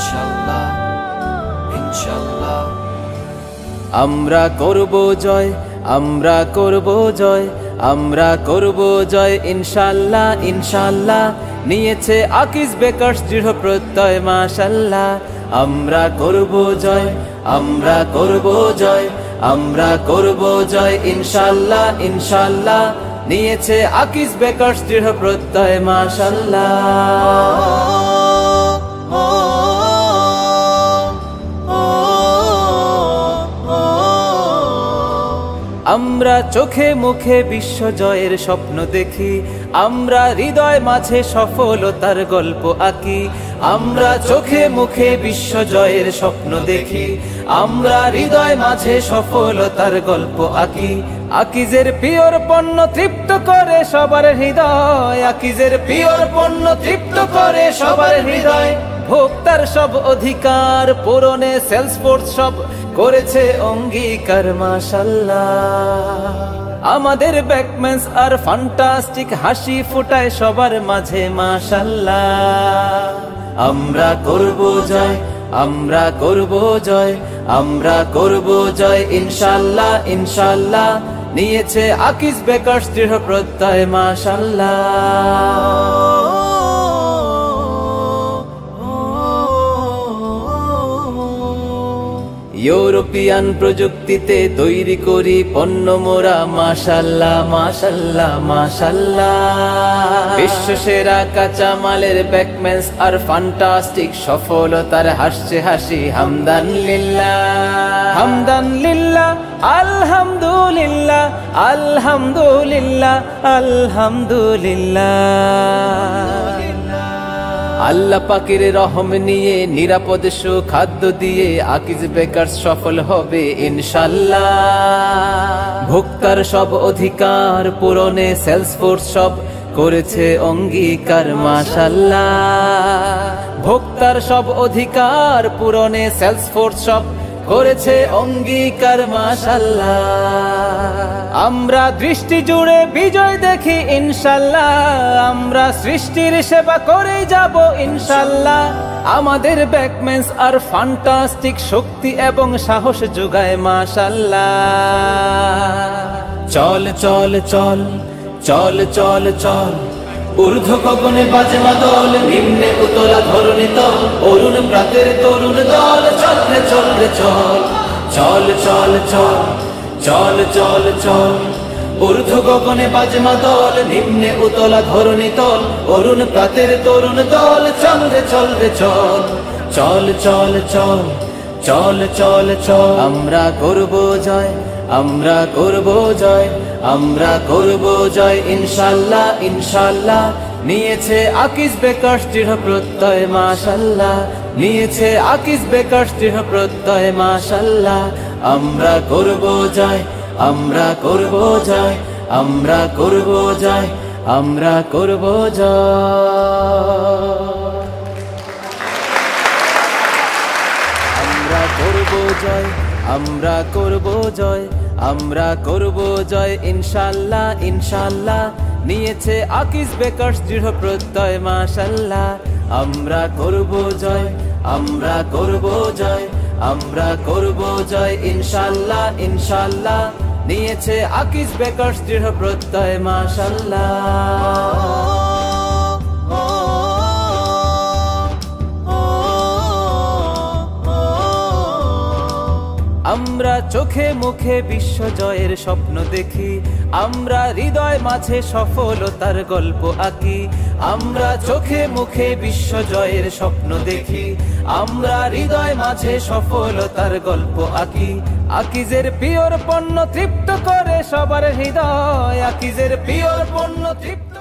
ইনশাআল্লাহ ইনশাআল্লাহ। আমরা করব জয়, আমরা করব জয়, আমরা করব জয় ইনশাআল্লাহ ইনশাআল্লাহ। নিয়েছে আকিজ বেকার্স দৃঢ় প্রত্যয় মাশাআল্লাহ। আমরা করব জয়, আমরা করব জয়, আমরা করব জয় ইনশাআল্লাহ ইনশাআল্লাহ। নিয়েছে আকিজ বেকার্স দৃঢ় প্রত্যয় মাশাআল্লাহ। আমরা চোখে মুখে বিশ্ব জয়ের স্বপ্ন দেখি, আমরা হৃদয় মাঝে সফলতার গল্প আঁকি। আমরা চোখে মুখে বিশ্ব জয়ের স্বপ্ন দেখি, আমরা হৃদয় মাঝে সফলতার গল্প আঁকি। আকিজের পিওর পণ্য তৃপ্ত করে সবার হৃদয়, আকিজের পিওর পণ্য তৃপ্ত করে সবার হৃদয়। ভোক্তার সব অধিকার পূরণে সেলসফোর্স সব করেছে অঙ্গীকার মাশাআল্লাহ। আমাদের ব্যাকম্যানস আর ফ্যান্টাস্টিক হাসি ফোটায় সবার মাঝে মাশাআল্লাহ। আমরা করব জয়, আমরা করব জয়, আমরা করব জয় ইনশাআল্লাহ ইনশাআল্লাহ। নিয়েছে আকিজ বেকার্স দৃঢ় প্রত্যয় মাশাআল্লাহ। ইউরোপিয়ান প্রযুক্তিতে তৈরি করি পণ্য মোরা মাশাআল্লাহ মাশাআল্লাহ মাশাআল্লাহ। বিশ্ব সেরা কাঁচা মালের ব্যাকম্যানস আর ফ্যান্টাস্টিক সফলতার হাসছে হাসি হামদান লিল্লাহ হামদান লিল্লাহ আলহামদুলিল্লাহ আলহামদুলিল্লাহ আলহামদুলিল্লাহ। আল্লাহ পাকের রহম নিয়ে নিরাপদ সুখাদ্য দিয়ে আকিজ বেকার্স সফল হবে ইনশাআল্লাহ। ভোক্তার সব অধিকার পূরণে সেলসফোর্স সব করেছে অঙ্গীকার মাশাআল্লাহ। ভোক্তার সব অধিকার পূরণে সেলসফোর্স সব করেছে অঙ্গীকার মাশাআল্লাহ। আমরা দৃষ্টি জুড়ে বিজয় দেখি ইনশাআল্লাহ, আমরা সৃষ্টির সেবা করে যাব ইনশাআল্লাহ। আমাদের ব্যাকম্যানস আর ফ্যান্টাস্টিক শক্তি এবং সাহস যোগায় মাশাআল্লাহ। চল চল চল চল চল চল, ঊর্ধ্ব গগনে বাজে মাদল, নিম্নে উতলা ধরণী তল, অরুণ প্রাতের তরুণ দল। চল রে চল রে চল, চল চল চল চল চল চল, ঊর্ধ্ব গগনে বাজে মাদল, নিম্নে উতলা ধরণী তল, অরুণ প্রাতের তরুণ দল। চল রে চল রে চল, চল চল চল চল চল চল। আমরা করব জয়, আমরা করব জয়, আমরা করব জয় ইনশাআল্লাহ ইনশাআল্লাহ। নিয়েছে আকিজ বেকার্স দৃঢ় প্রত্যয় মাশাআল্লাহ, নিয়েছে আকিজ বেকার্স দৃঢ় প্রত্যয় মাশাআল্লাহ। আমরা করব জয়, আমরা করব জয়, আমরা করব জয়, আমরা করব জয়। আমরা করব জয়, আমরা করব জয়, আমরা করব জয় ইনশাআল্লাহ ইনশাআল্লাহ। নিয়েছে আকিজ বেকার্স দৃঢ় প্রত্যয় মাশাআল্লাহ। আমরা করব জয়, আমরা করব জয়, আমরা করব জয় ইনশাআল্লাহ ইনশাআল্লাহ। নিয়েছে আকিজ বেকার্স দৃঢ় প্রত্যয় মাশাআল্লাহ। আমরা চোখে মুখে বিশ্ব জয়ের স্বপ্ন দেখি, আমরা হৃদয় মাঝে সফলতার গল্প আঁকি। আমরা চোখে মুখে বিশ্ব জয়ের স্বপ্ন দেখি, আমরা হৃদয় মাঝে সফলতার গল্প আঁকি। আকিজের পিওর পণ্য তৃপ্ত করে সবার হৃদয়, আকিজের পিওর পণ্য তৃপ্ত